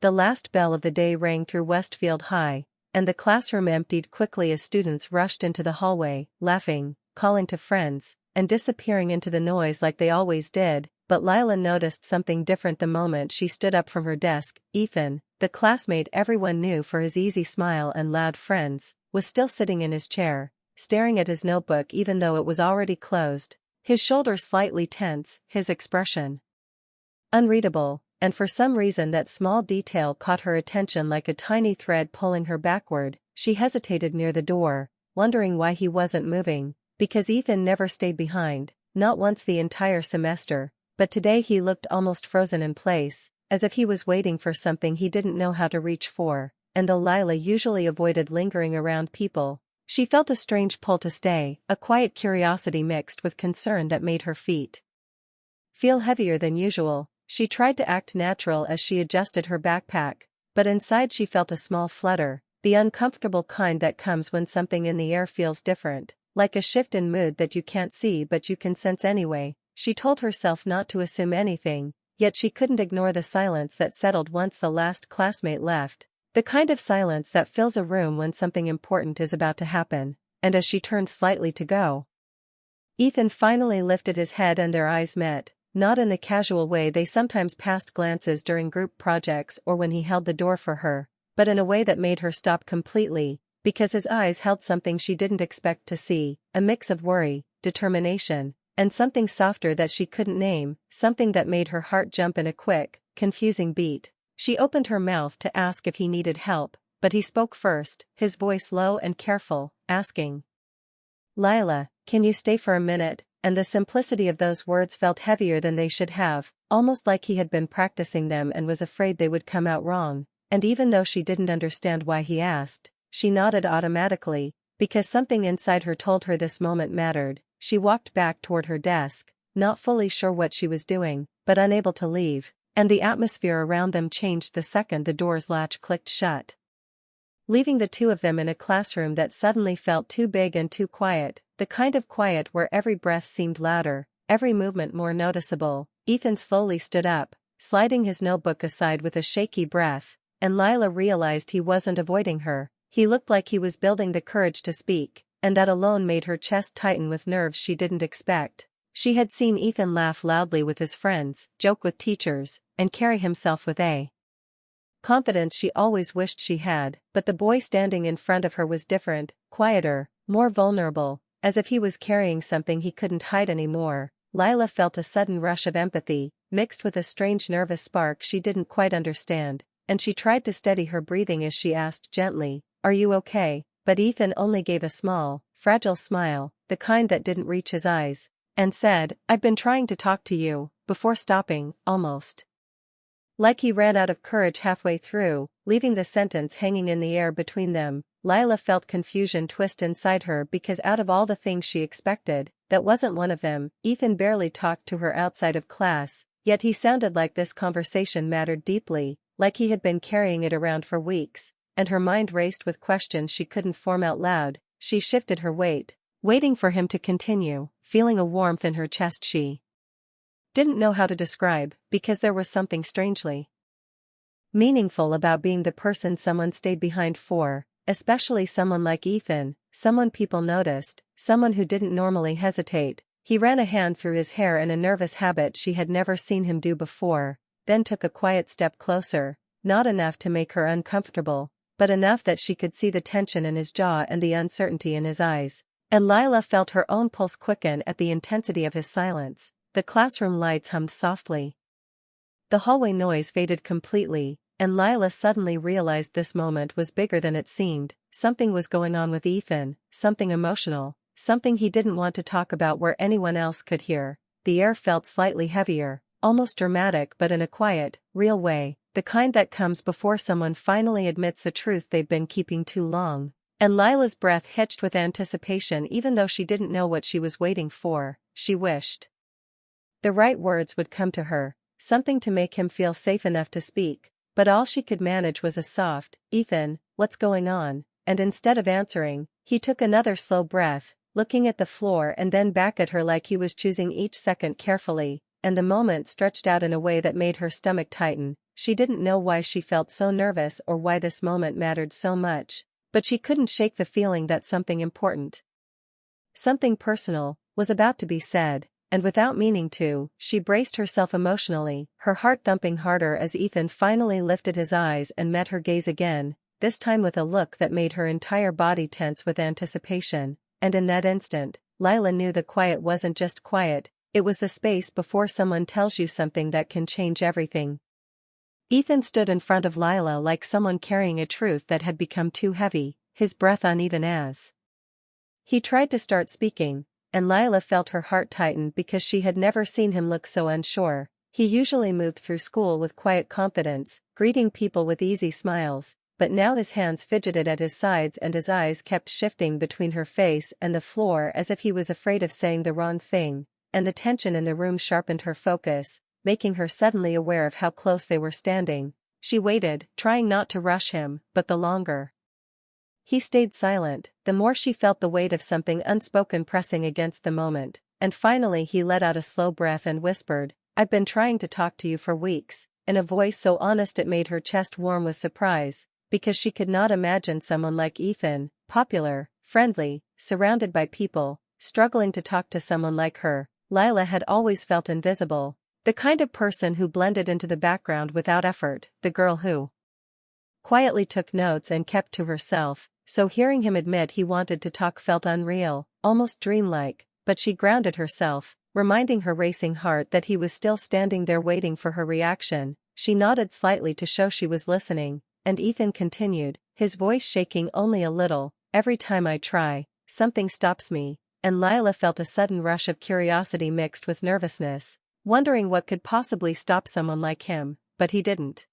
The last bell of the day rang through Westfield High, and the classroom emptied quickly as students rushed into the hallway, laughing, calling to friends, and disappearing into the noise like they always did. But Lila noticed something different the moment she stood up from her desk. Ethan, the classmate everyone knew for his easy smile and loud friends, was still sitting in his chair, staring at his notebook even though it was already closed, his shoulders slightly tense, his expression unreadable, and for some reason that small detail caught her attention like a tiny thread pulling her backward. She hesitated near the door, wondering why he wasn't moving, because Ethan never stayed behind, not once the entire semester, but today he looked almost frozen in place, as if he was waiting for something he didn't know how to reach for, and though Lila usually avoided lingering around people, she felt a strange pull to stay, a quiet curiosity mixed with concern that made her feet feel heavier than usual. She tried to act natural as she adjusted her backpack, but inside she felt a small flutter, the uncomfortable kind that comes when something in the air feels different, like a shift in mood that you can't see but you can sense anyway. She told herself not to assume anything, yet she couldn't ignore the silence that settled once the last classmate left, the kind of silence that fills a room when something important is about to happen. And as she turned slightly to go, Ethan finally lifted his head and their eyes met. Not in the casual way they sometimes passed glances during group projects or when he held the door for her, but in a way that made her stop completely, because his eyes held something she didn't expect to see, a mix of worry, determination, and something softer that she couldn't name, something that made her heart jump in a quick, confusing beat. She opened her mouth to ask if he needed help, but he spoke first, his voice low and careful, asking, "Lila, can you stay for a minute?" And the simplicity of those words felt heavier than they should have, almost like he had been practicing them and was afraid they would come out wrong. And even though she didn't understand why he asked, she nodded automatically, because something inside her told her this moment mattered. She walked back toward her desk, not fully sure what she was doing, but unable to leave, and the atmosphere around them changed the second the door's latch clicked shut, leaving the two of them in a classroom that suddenly felt too big and too quiet, the kind of quiet where every breath seemed louder, every movement more noticeable. Ethan slowly stood up, sliding his notebook aside with a shaky breath, and Lila realized he wasn't avoiding her. He looked like he was building the courage to speak, and that alone made her chest tighten with nerves she didn't expect. She had seen Ethan laugh loudly with his friends, joke with teachers, and carry himself with a confidence she always wished she had, but the boy standing in front of her was different, quieter, more vulnerable, as if he was carrying something he couldn't hide anymore. Lila felt a sudden rush of empathy, mixed with a strange nervous spark she didn't quite understand, and she tried to steady her breathing as she asked gently, "Are you okay?" But Ethan only gave a small, fragile smile, the kind that didn't reach his eyes, and said, "I've been trying to talk to you," before stopping, almost like he ran out of courage halfway through, leaving the sentence hanging in the air between them. Lila felt confusion twist inside her because out of all the things she expected, that wasn't one of them. Ethan barely talked to her outside of class, yet he sounded like this conversation mattered deeply, like he had been carrying it around for weeks, and her mind raced with questions she couldn't form out loud. She shifted her weight, waiting for him to continue, feeling a warmth in her chest she didn't know how to describe, because there was something strangely meaningful about being the person someone stayed behind for, especially someone like Ethan, someone people noticed, someone who didn't normally hesitate. He ran a hand through his hair in a nervous habit she had never seen him do before, then took a quiet step closer, not enough to make her uncomfortable, but enough that she could see the tension in his jaw and the uncertainty in his eyes. And Lila felt her own pulse quicken at the intensity of his silence. The classroom lights hummed softly. The hallway noise faded completely, and Lila suddenly realized this moment was bigger than it seemed. Something was going on with Ethan, something emotional, something he didn't want to talk about where anyone else could hear. The air felt slightly heavier, almost dramatic but in a quiet, real way, the kind that comes before someone finally admits the truth they've been keeping too long. And Lila's breath hitched with anticipation even though she didn't know what she was waiting for. She wished the right words would come to her, something to make him feel safe enough to speak, but all she could manage was a soft, "Ethan, what's going on?" And instead of answering, he took another slow breath, looking at the floor and then back at her like he was choosing each second carefully, and the moment stretched out in a way that made her stomach tighten. she didn't know why she felt so nervous or why this moment mattered so much, but she couldn't shake the feeling that something important, something personal, was about to be said, and without meaning to, she braced herself emotionally, her heart thumping harder as Ethan finally lifted his eyes and met her gaze again, this time with a look that made her entire body tense with anticipation, and in that instant, Lila knew the quiet wasn't just quiet, it was the space before someone tells you something that can change everything. Ethan stood in front of Lila like someone carrying a truth that had become too heavy, his breath uneven as he tried to start speaking, and Lila felt her heart tighten because she had never seen him look so unsure. He usually moved through school with quiet confidence, greeting people with easy smiles, but now his hands fidgeted at his sides and his eyes kept shifting between her face and the floor as if he was afraid of saying the wrong thing, and the tension in the room sharpened her focus, making her suddenly aware of how close they were standing. She waited, trying not to rush him, but the longer he stayed silent, the more she felt the weight of something unspoken pressing against the moment, and finally he let out a slow breath and whispered, "I've been trying to talk to you for weeks," in a voice so honest it made her chest warm with surprise, because she could not imagine someone like Ethan, popular, friendly, surrounded by people, struggling to talk to someone like her. Lila had always felt invisible, the kind of person who blended into the background without effort, the girl who quietly took notes and kept to herself, so hearing him admit he wanted to talk felt unreal, almost dreamlike, but she grounded herself, reminding her racing heart that he was still standing there waiting for her reaction. She nodded slightly to show she was listening, and Ethan continued, his voice shaking only a little, "Every time I try, something stops me," and Lila felt a sudden rush of curiosity mixed with nervousness, wondering what could possibly stop someone like him, but he didn't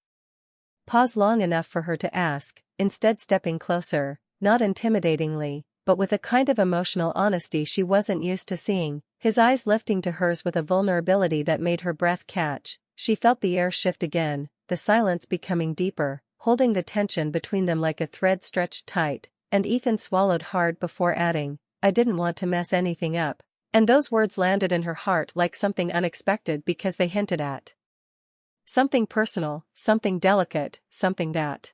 pause long enough for her to ask, instead stepping closer, not intimidatingly, but with a kind of emotional honesty she wasn't used to seeing, his eyes lifting to hers with a vulnerability that made her breath catch. She felt the air shift again, the silence becoming deeper, holding the tension between them like a thread stretched tight, and Ethan swallowed hard before adding, "I didn't want to mess anything up," and those words landed in her heart like something unexpected because they hinted at something personal, something delicate, something that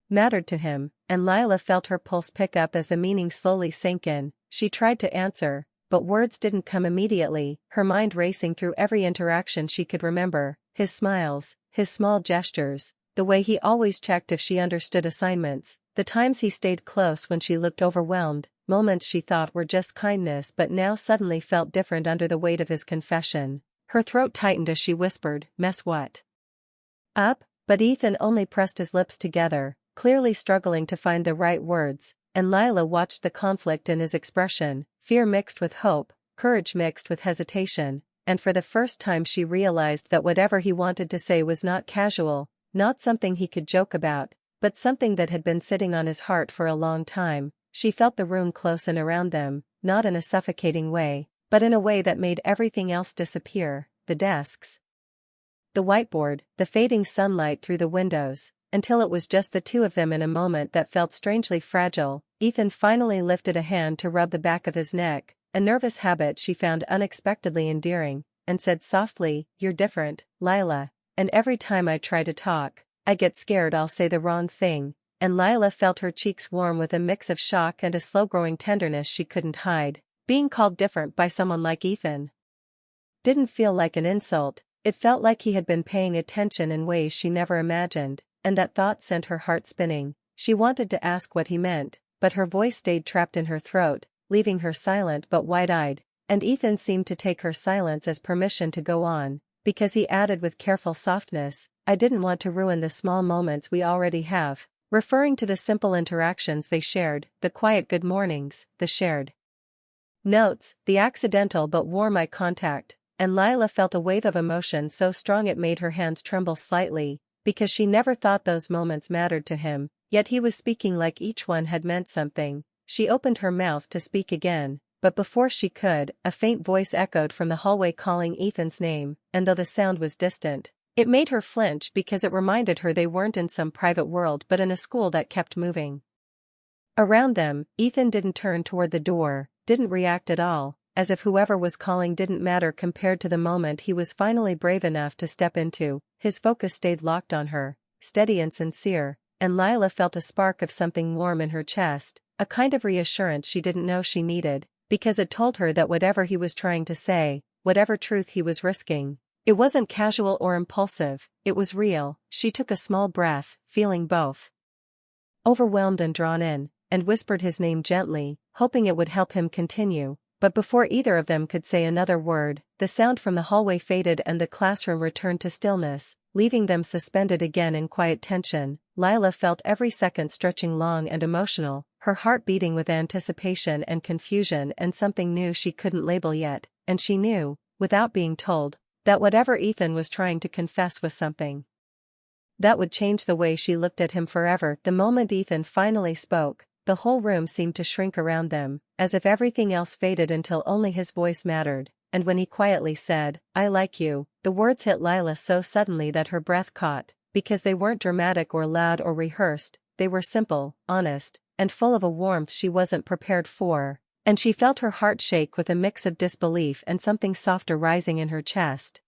mattered to him, and Lila felt her pulse pick up as the meaning slowly sank in. She tried to answer, but words didn't come immediately, her mind racing through every interaction she could remember, his smiles, his small gestures, the way he always checked if she understood assignments, the times he stayed close when she looked overwhelmed, moments she thought were just kindness but now suddenly felt different under the weight of his confession. Her throat tightened as she whispered, "Mess what up?" But Ethan only pressed his lips together, clearly struggling to find the right words, and Lila watched the conflict in his expression, fear mixed with hope, courage mixed with hesitation, and for the first time she realized that whatever he wanted to say was not casual, not something he could joke about, but something that had been sitting on his heart for a long time. She felt the room close in around them, not in a suffocating way, but in a way that made everything else disappear, the desks, the whiteboard, the fading sunlight through the windows, until it was just the two of them in a moment that felt strangely fragile. Ethan finally lifted a hand to rub the back of his neck, a nervous habit she found unexpectedly endearing, and said softly, "You're different, Lila, and every time I try to talk, I get scared I'll say the wrong thing," and Lila felt her cheeks warm with a mix of shock and a slow-growing tenderness she couldn't hide. Being called different by someone like Ethan didn't feel like an insult, it felt like he had been paying attention in ways she never imagined, and that thought sent her heart spinning. She wanted to ask what he meant, but her voice stayed trapped in her throat, leaving her silent but wide-eyed, and Ethan seemed to take her silence as permission to go on, because he added with careful softness, "I didn't want to ruin the small moments we already have," referring to the simple interactions they shared, the quiet good mornings, the shared notes, the accidental but warm eye contact, and Lila felt a wave of emotion so strong it made her hands tremble slightly, because she never thought those moments mattered to him, yet he was speaking like each one had meant something. She opened her mouth to speak again, but before she could, a faint voice echoed from the hallway calling Ethan's name, and though the sound was distant, it made her flinch because it reminded her they weren't in some private world but in a school that kept moving around them. Ethan didn't turn toward the door, didn't react at all, as if whoever was calling didn't matter compared to the moment he was finally brave enough to step into. His focus stayed locked on her, steady and sincere, and Lila felt a spark of something warm in her chest, a kind of reassurance she didn't know she needed, because it told her that whatever he was trying to say, whatever truth he was risking, it wasn't casual or impulsive, it was real. She took a small breath, feeling both overwhelmed and drawn in, and whispered his name gently, hoping it would help him continue. But before either of them could say another word, the sound from the hallway faded and the classroom returned to stillness, leaving them suspended again in quiet tension. Lila felt every second stretching long and emotional, her heart beating with anticipation and confusion and something new she couldn't label yet, and she knew, without being told, that whatever Ethan was trying to confess was something that would change the way she looked at him forever. The moment Ethan finally spoke, the whole room seemed to shrink around them, as if everything else faded until only his voice mattered, and when he quietly said, "I like you," the words hit Lila so suddenly that her breath caught, because they weren't dramatic or loud or rehearsed, they were simple, honest, and full of a warmth she wasn't prepared for, and she felt her heart shake with a mix of disbelief and something softer rising in her chest.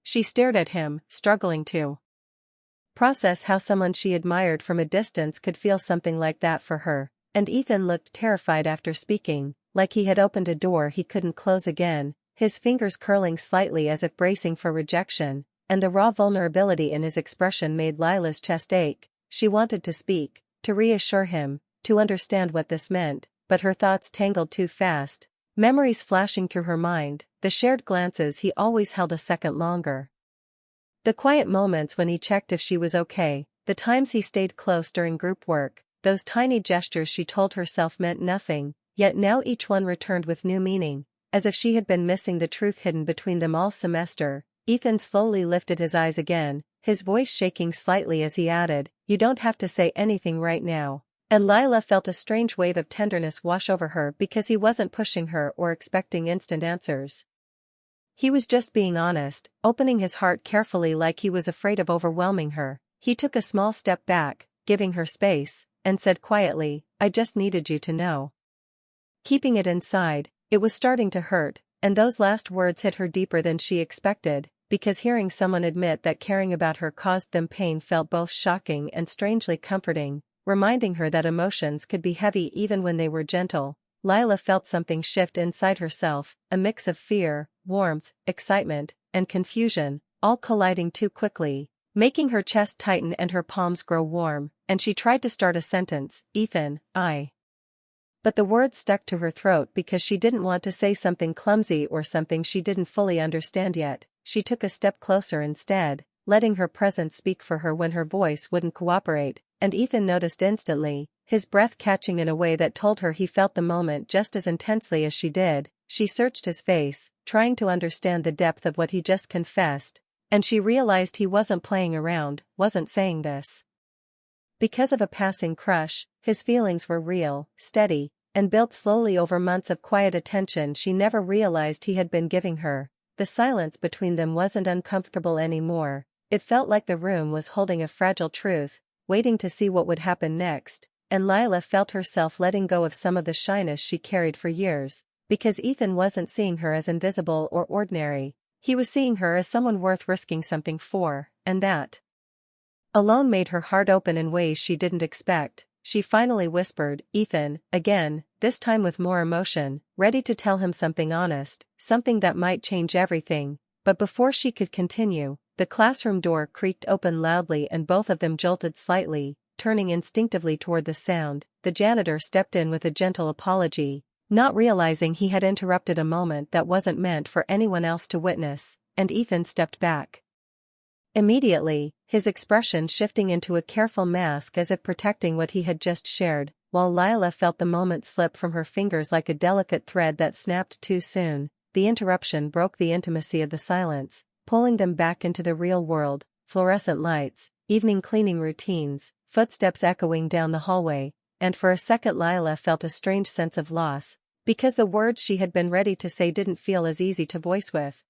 She stared at him, struggling to process how someone she admired from a distance could feel something like that for her, and Ethan looked terrified after speaking, like he had opened a door he couldn't close again, his fingers curling slightly as if bracing for rejection, and the raw vulnerability in his expression made Lila's chest ache. She wanted to speak, to reassure him, to understand what this meant, but her thoughts tangled too fast, memories flashing through her mind, the shared glances he always held a second longer. The quiet moments when he checked if she was okay, the times he stayed close during group work, those tiny gestures she told herself meant nothing, yet now each one returned with new meaning, as if she had been missing the truth hidden between them all semester. Ethan slowly lifted his eyes again, his voice shaking slightly as he added, "You don't have to say anything right now." And Lila felt a strange wave of tenderness wash over her because he wasn't pushing her or expecting instant answers. He was just being honest, opening his heart carefully like he was afraid of overwhelming her. He took a small step back, giving her space, and said quietly, "I just needed you to know." Keeping it inside, it was starting to hurt, and those last words hit her deeper than she expected, because hearing someone admit that caring about her caused them pain felt both shocking and strangely comforting, reminding her that emotions could be heavy even when they were gentle. Lila felt something shift inside herself, a mix of fear, warmth, excitement, and confusion, all colliding too quickly, making her chest tighten and her palms grow warm, and she tried to start a sentence, "Ethan, I..." But the words stuck to her throat because she didn't want to say something clumsy or something she didn't fully understand yet. She took a step closer instead, letting her presence speak for her when her voice wouldn't cooperate, and Ethan noticed instantly, his breath catching in a way that told her he felt the moment just as intensely as she did. She searched his face, trying to understand the depth of what he just confessed, and she realized he wasn't playing around, wasn't saying this because of a passing crush. His feelings were real, steady, and built slowly over months of quiet attention she never realized he had been giving her. The silence between them wasn't uncomfortable anymore, it felt like the room was holding a fragile truth, waiting to see what would happen next, and Lila felt herself letting go of some of the shyness she carried for years, because Ethan wasn't seeing her as invisible or ordinary, he was seeing her as someone worth risking something for, and that alone made her heart open in ways she didn't expect. She finally whispered, "Ethan," again, this time with more emotion, ready to tell him something honest, something that might change everything. But before she could continue, the classroom door creaked open loudly and both of them jolted slightly, turning instinctively toward the sound. The janitor stepped in with a gentle apology, not realizing he had interrupted a moment that wasn't meant for anyone else to witness, and Ethan stepped back immediately, his expression shifting into a careful mask as if protecting what he had just shared, while Lila felt the moment slip from her fingers like a delicate thread that snapped too soon. The interruption broke the intimacy of the silence, pulling them back into the real world, fluorescent lights, evening cleaning routines, footsteps echoing down the hallway, and for a second Lila felt a strange sense of loss, because the words she had been ready to say didn't feel as easy to voice with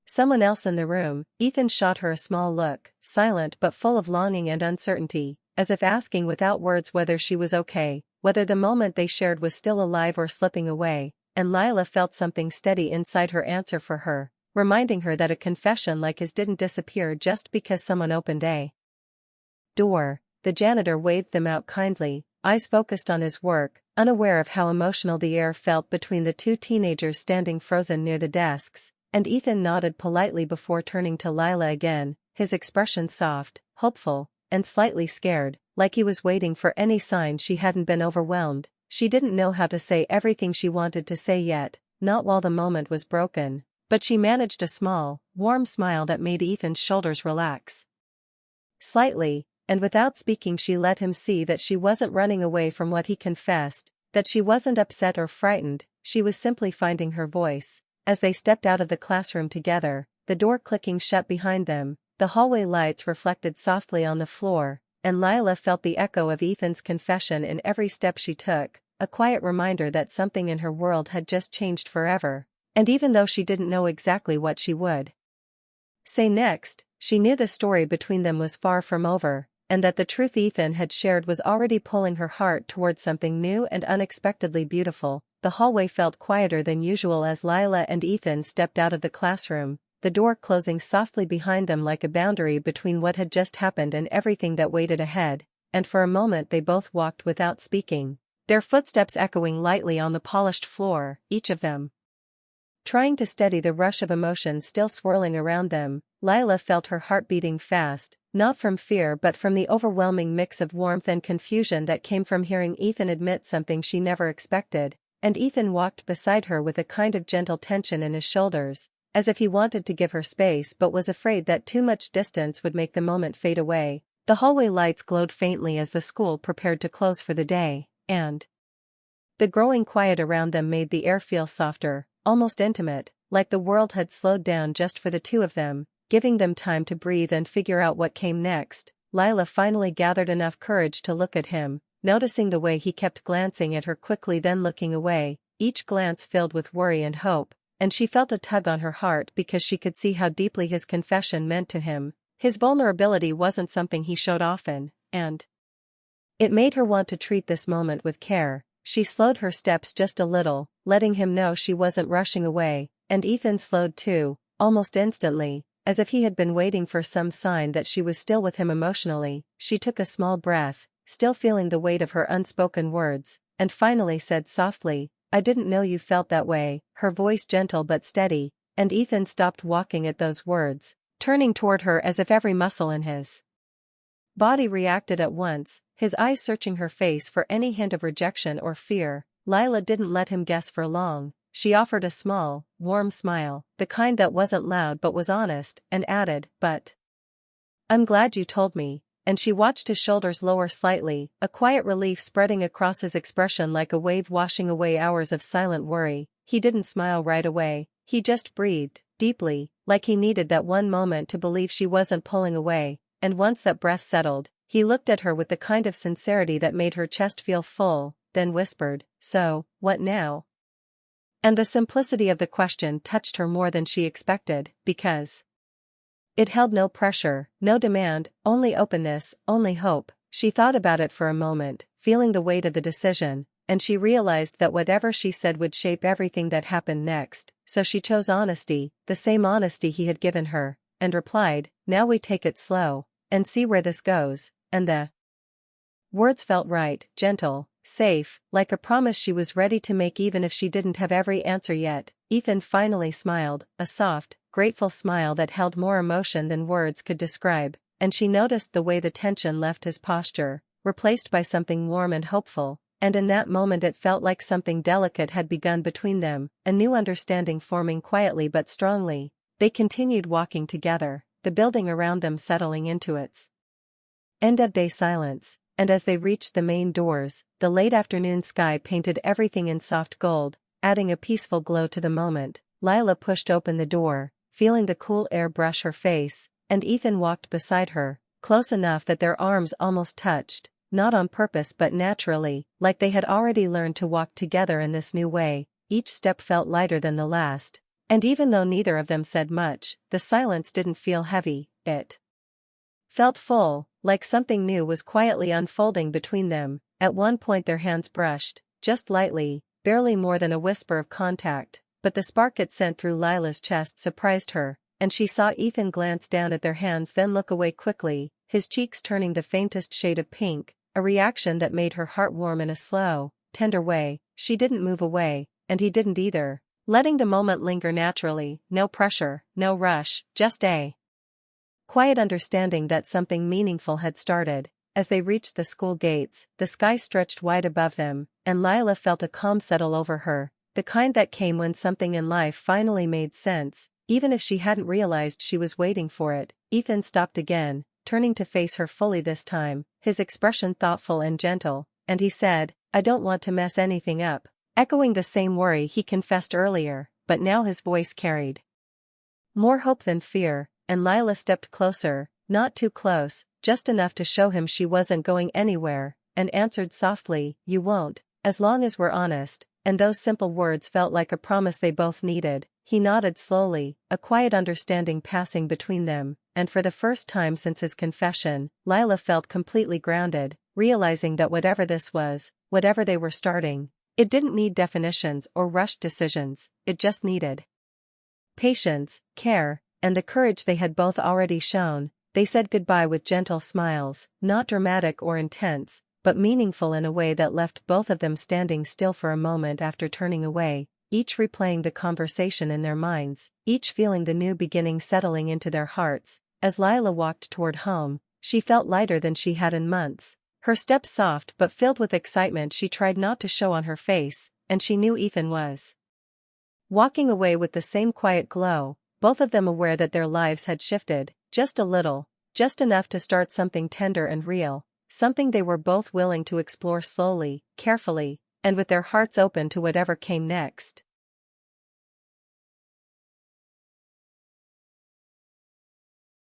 someone else in the room. Ethan shot her a small look, silent but full of longing and uncertainty, as if asking without words whether she was okay, whether the moment they shared was still alive or slipping away. and Lila felt something steady inside her answer for her, reminding her that a confession like his didn't disappear just because someone opened a door. The janitor waved them out kindly, eyes focused on his work, unaware of how emotional the air felt between the two teenagers standing frozen near the desks, and Ethan nodded politely before turning to Lila again, his expression soft, hopeful, and slightly scared, like he was waiting for any sign she hadn't been overwhelmed. She didn't know how to say everything she wanted to say yet, not while the moment was broken, but she managed a small, warm smile that made Ethan's shoulders relax slightly, and without speaking she let him see that she wasn't running away from what he confessed, that she wasn't upset or frightened, she was simply finding her voice. As they stepped out of the classroom together, the door clicking shut behind them, the hallway lights reflected softly on the floor, and Lila felt the echo of Ethan's confession in every step she took, a quiet reminder that something in her world had just changed forever, and even though she didn't know exactly what she would say next, she knew the story between them was far from over, and that the truth Ethan had shared was already pulling her heart towards something new and unexpectedly beautiful. The hallway felt quieter than usual as Lila and Ethan stepped out of the classroom, the door closing softly behind them like a boundary between what had just happened and everything that waited ahead, and for a moment they both walked without speaking, their footsteps echoing lightly on the polished floor, each of them trying to steady the rush of emotion still swirling around them. Lila felt her heart beating fast, not from fear but from the overwhelming mix of warmth and confusion that came from hearing Ethan admit something she never expected, and Ethan walked beside her with a kind of gentle tension in his shoulders, as if he wanted to give her space but was afraid that too much distance would make the moment fade away. The hallway lights glowed faintly as the school prepared to close for the day, and the growing quiet around them made the air feel softer, almost intimate, like the world had slowed down just for the two of them, giving them time to breathe and figure out what came next. Lila finally gathered enough courage to look at him, noticing the way he kept glancing at her quickly then looking away, each glance filled with worry and hope, and she felt a tug on her heart because she could see how deeply his confession meant to him. His vulnerability wasn't something he showed often, and it made her want to treat this moment with care. She slowed her steps just a little, letting him know she wasn't rushing away, and Ethan slowed too, almost instantly, as if he had been waiting for some sign that she was still with him emotionally. She took a small breath, still feeling the weight of her unspoken words, and finally said softly, "I didn't know you felt that way," her voice gentle but steady, and Ethan stopped walking at those words, turning toward her as if every muscle in his body reacted at once, his eyes searching her face for any hint of rejection or fear. Lila didn't let him guess for long. She offered a small, warm smile, the kind that wasn't loud but was honest, and added, "But I'm glad you told me," and she watched his shoulders lower slightly, a quiet relief spreading across his expression like a wave washing away hours of silent worry. He didn't smile right away, he just breathed, deeply, like he needed that one moment to believe she wasn't pulling away, and once that breath settled, he looked at her with the kind of sincerity that made her chest feel full, then whispered, "So, what now?" And the simplicity of the question touched her more than she expected, because it held no pressure, no demand, only openness, only hope. She thought about it for a moment, feeling the weight of the decision, and she realized that whatever she said would shape everything that happened next, so she chose honesty, the same honesty he had given her, and replied, "Now we take it slow, and see where this goes," and the words felt right, gentle, safe, like a promise she was ready to make even if she didn't have every answer yet. Ethan finally smiled, a soft, grateful smile that held more emotion than words could describe, and she noticed the way the tension left his posture, replaced by something warm and hopeful, and in that moment it felt like something delicate had begun between them, a new understanding forming quietly but strongly. They continued walking together, the building around them settling into its end-of-day silence, and as they reached the main doors, the late afternoon sky painted everything in soft gold, adding a peaceful glow to the moment. Lila pushed open the door, feeling the cool air brush her face, and Ethan walked beside her, close enough that their arms almost touched, not on purpose but naturally, like they had already learned to walk together in this new way. Each step felt lighter than the last, and even though neither of them said much, the silence didn't feel heavy, it felt full, like something new was quietly unfolding between them. At one point their hands brushed, just lightly, barely more than a whisper of contact, but the spark it sent through Lila's chest surprised her, and she saw Ethan glance down at their hands then look away quickly, his cheeks turning the faintest shade of pink, a reaction that made her heart warm in a slow, tender way. She didn't move away, and he didn't either, letting the moment linger naturally, no pressure, no rush, just a quiet understanding that something meaningful had started. As they reached the school gates, the sky stretched wide above them, and Lila felt a calm settle over her, the kind that came when something in life finally made sense, even if she hadn't realized she was waiting for it. Ethan stopped again, turning to face her fully this time, his expression thoughtful and gentle, and he said, "I don't want to mess anything up," echoing the same worry he confessed earlier, but now his voice carried more hope than fear, and Lila stepped closer, not too close, just enough to show him she wasn't going anywhere, and answered softly, "You won't, as long as we're honest," and those simple words felt like a promise they both needed. He nodded slowly, a quiet understanding passing between them, and for the first time since his confession, Lila felt completely grounded, realizing that whatever this was, whatever they were starting, it didn't need definitions or rushed decisions, it just needed patience, care, and the courage they had both already shown. They said goodbye with gentle smiles, not dramatic or intense, but meaningful in a way that left both of them standing still for a moment after turning away, each replaying the conversation in their minds, each feeling the new beginning settling into their hearts. As Lila walked toward home, she felt lighter than she had in months, her steps soft but filled with excitement she tried not to show on her face, and she knew Ethan was walking away with the same quiet glow, both of them aware that their lives had shifted, just a little, just enough to start something tender and real, something they were both willing to explore slowly, carefully, and with their hearts open to whatever came next.